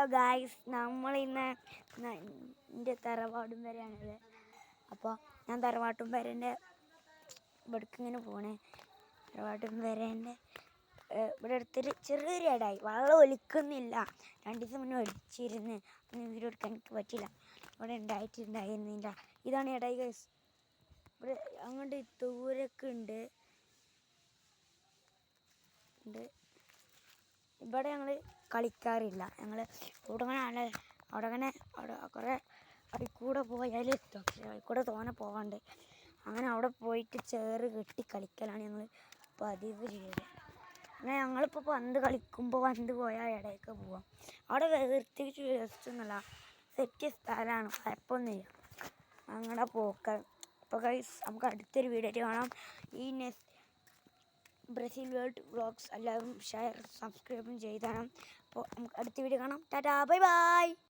Hello guys, നമ്മളിന്ന് എൻ്റെ തറവാടും വരെയാണിത്. അപ്പോൾ ഞാൻ തറവാട്ടും വരേൻ്റെ ഇവിടേക്ക് ഇങ്ങനെ പോണേ. തറവാട്ടും വരേൻ്റെ ഇവിടെ അടുത്തൊരു ചെറിയൊരു ഇടമായി, വെള്ളം ഒലിക്കുന്നില്ല. 2 ദിവസം മുന്നേ ഒലിച്ചിരുന്ന് വീഡിയോ എടുക്കാൻ എനിക്ക് പറ്റില്ല. ഇവിടെ ഉണ്ടായിട്ടുണ്ടായിരുന്നില്ല. ഇതാണ് ഇടയി ഗൈസ്. ഇവിടെ അങ്ങോട്ട് ദൂരൊക്കെ ഉണ്ട്. ഇവിടെ ഞങ്ങൾ കളിക്കാറില്ല. ഞങ്ങൾ അവിടെ കുറേ അതിൽക്കൂടെ പോയാൽ എത്തും. പക്ഷേ അതിൽക്കൂടെ തോനെ പോകാണ്ട്. അങ്ങനെ അവിടെ പോയിട്ട് ചേറ് കെട്ടി കളിക്കലാണ് ഞങ്ങൾ പതിവ് ചെയ്ത്. അങ്ങനെ ഞങ്ങളിപ്പോൾ പന്ത് കളിക്കുമ്പോൾ പന്ത് പോയാൽ ഇടയ്ക്ക് പോവാം. അവിടെ വൃത്തിക്ക് ജസ്റ്റൊന്നുമല്ല, സെറ്റ് സ്ഥലമാണ്, കുഴപ്പമൊന്നുമില്ല. അങ്ങനെ പോക്ക്. അപ്പോൾ ഗൈസ്, നമുക്ക് അടുത്തൊരു വീഡിയോ കാണാം. ഈ ബ്രസീൽ വേൾഡ് വ്ളോഗ്സ് എല്ലാവരും ഷെയർ സബ്സ്ക്രൈബും ചെയ്തണം. അപ്പോൾ നമുക്ക് അടുത്ത വീഡിയോ കാണാം. Tata, bye bye.